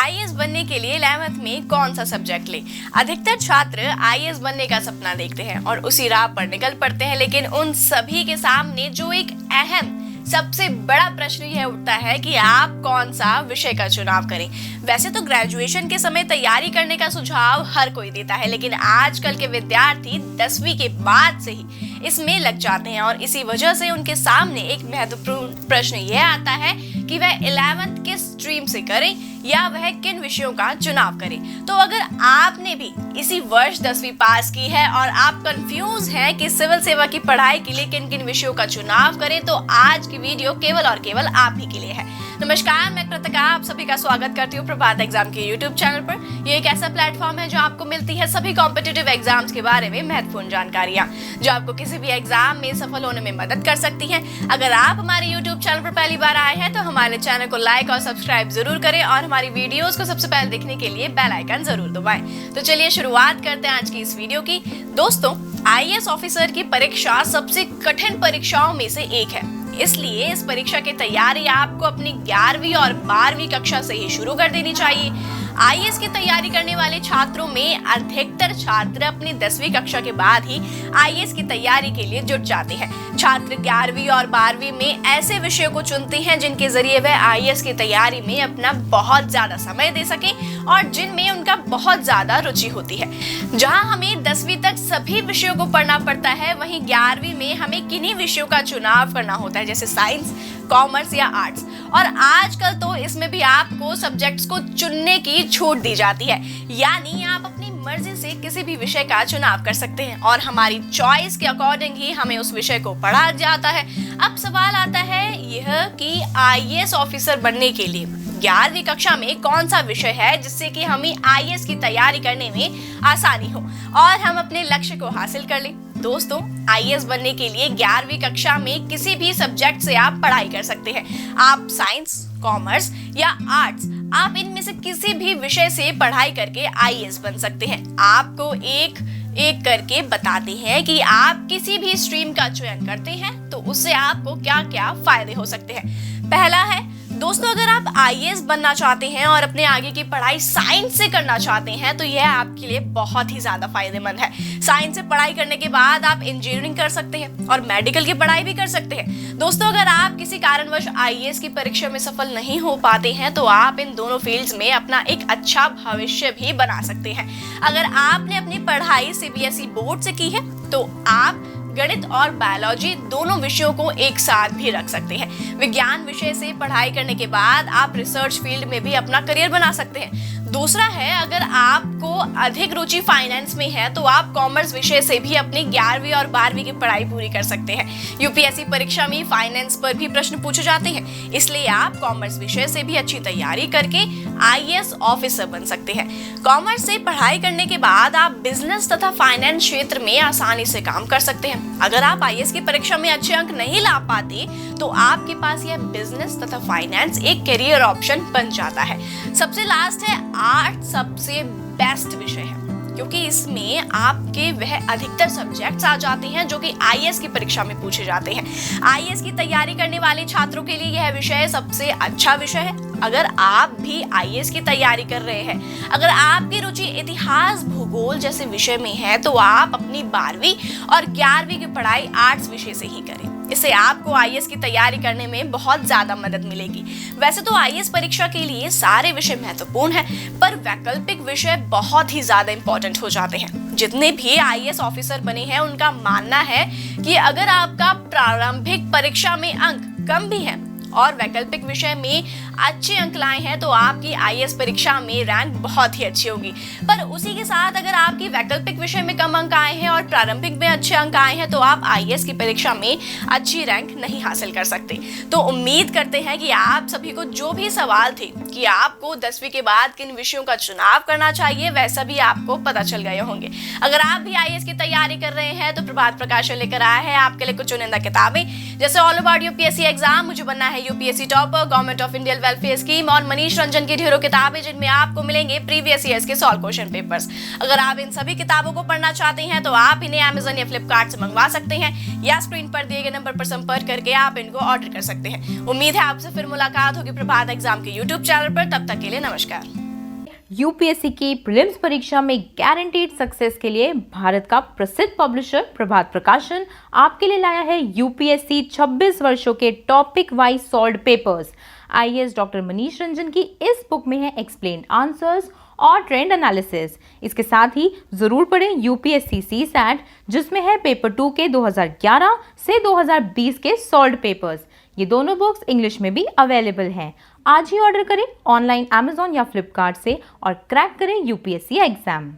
IAS बनने के लिए 11th में कौन सा सब्जेक्ट ले। अधिकतर छात्र आईएएस बनने का सपना देखते हैं और उसी राह पर निकल पड़ते हैं, लेकिन उन सभी के सामने जो एक अहम सबसे बड़ा प्रश्न यह उठता है कि आप कौन सा विषय का चुनाव करें। वैसे तो ग्रेजुएशन के समय तैयारी करने का सुझाव हर कोई देता है, लेकिन आजकल के विद्यार्थी 10वीं के बाद से ही इसमें लग जाते हैं और इसी वजह से उनके सामने एक महत्वपूर्ण प्रश्न यह आता है कि वह 11th किस स्ट्रीम से करें या वह किन विषयों का चुनाव करें। तो अगर आपने भी इसी वर्ष 10वीं पास की है और आप कंफ्यूज हैं कि सिविल सेवा की पढ़ाई के लिए किन किन विषयों का चुनाव करें, तो आज की वीडियो केवल और केवल आप ही के लिए है। नमस्कार, मैं कृतिका आप सभी का स्वागत करती हूँ प्रभात एग्जाम के यूट्यूब चैनल पर। ये एक ऐसा प्लेटफॉर्म है जो आपको मिलती है सभी कॉम्पिटिटिव एग्जाम्स के बारे में महत्वपूर्ण जानकारियाँ, जो आपको किसी भी एग्जाम में सफल होने में मदद कर सकती है। अगर आप हमारे यूट्यूब चैनल पर पहली बार आए हैं तो हमारे चैनल को लाइक और सब्सक्राइब जरूर करें और हमारी वीडियोस को सबसे पहले देखने के लिए बेल आइकन जरूर दबाएं। तो चलिए शुरुआत करते हैं आज की इस वीडियो की। दोस्तों, आईएएस ऑफिसर की परीक्षा सबसे कठिन परीक्षाओं में से एक है, इसलिए इस परीक्षा की तैयारी आपको अपनी 11वीं और 12वीं कक्षा से ही शुरू कर देनी चाहिए। आईएएस की तैयारी करने वाले छात्रों में अधिकतर छात्र अपनी 10वीं कक्षा के बाद ही आईएएस की तैयारी के लिए जुट जाते हैं। छात्र 11वीं और 12वीं में ऐसे विषयों को चुनते हैं जिनके जरिए वह आईएएस की तैयारी में अपना बहुत ज्यादा समय दे सके और जिनमें उनका बहुत ज्यादा रुचि होती है। जहां हमें 10वीं तक सभी विषयों को पढ़ना पड़ता है, वहीं 11वीं में हमें किन्हीं विषयों का चुनाव करना होता है, जैसे साइंस, कॉमर्स या आर्ट्स। और आजकल तो इसमें भी आपको सब्जेक्ट्स को चुनने की छूट दी जाती है, यानी आप अपनी मर्जी से किसी भी विषय का चुनाव कर सकते हैं और हमारी चॉइस के अकॉर्डिंग ही हमें उस विषय को पढ़ा जाता है। अब सवाल आता है यह कि आईएएस ऑफिसर बनने के लिए 11वीं कक्षा में कौन सा विषय है जिससे कि हमें आईएएस की तैयारी करने में आसानी हो और हम अपने लक्ष्य को हासिल कर लें। दोस्तों, आईएएस बनने के लिए 11वीं कक्षा में किसी भी सब्जेक्ट से आप पढ़ाई कर सकते हैं। आप साइंस, कॉमर्स या आर्ट्स, आप इनमें से किसी भी विषय से पढ़ाई करके आईएएस बन सकते हैं। आपको एक एक करके बताते हैं कि आप किसी भी स्ट्रीम का चयन करते हैं तो उससे आपको क्या क्या फायदे हो सकते हैं। पहला है दोस्तों, अगर आप आईएएस बनना चाहते हैं और अपने आगे की पढ़ाई साइंस से करना चाहते हैं तो यह आपके लिए बहुत ही ज्यादा फायदेमंद है। साइंस से पढ़ाई करने के बाद आप इंजीनियरिंग कर सकते हैं और मेडिकल की पढ़ाई भी कर सकते हैं। दोस्तों, अगर आप किसी कारणवश आईएएस की परीक्षा में सफल नहीं हो पाते हैं तो आप इन दोनों फील्ड्स में अपना एक अच्छा भविष्य भी बना सकते हैं। अगर आपने अपनी पढ़ाई सीबीएसई बोर्ड से की है तो आप गणित और बायोलॉजी दोनों विषयों को एक साथ भी रख सकते हैं। विज्ञान विषय से पढ़ाई करने के बाद आप रिसर्च फील्ड में भी अपना करियर बना सकते हैं। दूसरा है, अगर आपको अधिक रुचि फाइनेंस में है तो आप कॉमर्स विषय से भी अपनी 11वीं और 12वीं की पढ़ाई पूरी कर सकते हैं। यूपीएससी परीक्षा में फाइनेंस पर भी प्रश्न पूछे जाते हैं, इसलिए आप कॉमर्स विषय से भी अच्छी तैयारी करके आईएएस ऑफिसर बन सकते हैं। कॉमर्स से पढ़ाई करने के बाद आप बिजनेस तथा फाइनेंस क्षेत्र में आसानी से काम कर सकते हैं। अगर आप आईएएस की परीक्षा में अच्छे अंक नहीं ला पाते तो आपके पास यह बिजनेस तथा फाइनेंस एक करियर ऑप्शन बन जाता है। सबसे लास्ट है, आर्ट सबसे बेस्ट विषय है क्योंकि इसमें आपके वह अधिकतर सब्जेक्ट्स आ जाते हैं जो कि आईएएस की परीक्षा में पूछे जाते हैं। आईएएस की तैयारी करने वाले छात्रों के लिए यह विषय सबसे अच्छा विषय है। अगर आप भी आईएएस की तैयारी कर रहे हैं, अगर आपकी रुचि इतिहास, भूगोल जैसे विषय में है तो आप अपनी 12वीं और 11वीं की पढ़ाई आर्ट्स विषय से ही करें। इससे आपको आईएएस की तैयारी करने में बहुत ज्यादा मदद मिलेगी। वैसे तो आईएएस परीक्षा के लिए सारे विषय महत्वपूर्ण हैं, पर वैकल्पिक विषय बहुत ही ज्यादा इंपॉर्टेंट हो जाते हैं। जितने भी आईएएस ऑफिसर बने हैं उनका मानना है कि अगर आपका प्रारंभिक परीक्षा में अंक कम भी है और वैकल्पिक विषय में अच्छे अंक लाए हैं तो आपकी आईएएस परीक्षा में रैंक बहुत ही अच्छी होगी। पर उसी के साथ अगर आपकी वैकल्पिक विषय में कम अंक आए हैं और प्रारंभिक में अच्छे अंक आए हैं तो आप आईएएस की परीक्षा में अच्छी रैंक नहीं हासिल कर सकते। तो उम्मीद करते हैं कि आप सभी को जो भी सवाल थे कि आपको 10वीं के बाद किन विषयों का चुनाव करना चाहिए, वैसा भी आपको पता चल गए होंगे। अगर आप भी आईएएस की तैयारी कर रहे हैं तो प्रभात प्रकाशन लेकर आया है आपके लिए कुछ चुनिंदा किताबें, जैसे ऑल अबाउट यूपीएससी एग्जाम, मुझे बनना है UPSC topper, government of India welfare scheme और मनीष रंजन की ढेरों किताबें जिनमें आपको मिलेंगे प्रीवियस ईयर्स के सॉल्व क्वेश्चन पेपर्स। अगर आप इन सभी किताबों को पढ़ना चाहते हैं तो आप इन्हें अमेज़न या फ्लिपकार्ट से मंगवा सकते हैं या स्क्रीन पर दिए गए नंबर पर संपर्क करके आप इनको ऑर्डर कर सकते हैं। उम्मीद है आपसे फिर मुलाकात होगी प्रभात एग्जाम के यूट्यूब चैनल पर। तब तक के लिए नमस्कार। यूपीएससी की प्रीलिम्स परीक्षा में गारंटीड सक्सेस के लिए भारत का प्रसिद्ध पब्लिशर प्रभात प्रकाशन आपके लिए लाया है यूपीएससी 26 वर्षों के topic wise solved papers. IAS doctor Manish Ranjan की इस बुक में है एक्सप्लेन्ड आंसर्स और ट्रेंड एनालिसिस। इसके साथ ही जरूर पढ़ें यूपीएससी सीसैट, जिसमें है पेपर 2 के 2011 से 2020 के सॉल्व्ड पेपर्स। ये दोनों बुक्स इंग्लिश में भी अवेलेबल हैं। आज ही ऑर्डर करें ऑनलाइन अमेजॉन या फ्लिपकार्ट से और क्रैक करें यूपीएससी एग्जाम।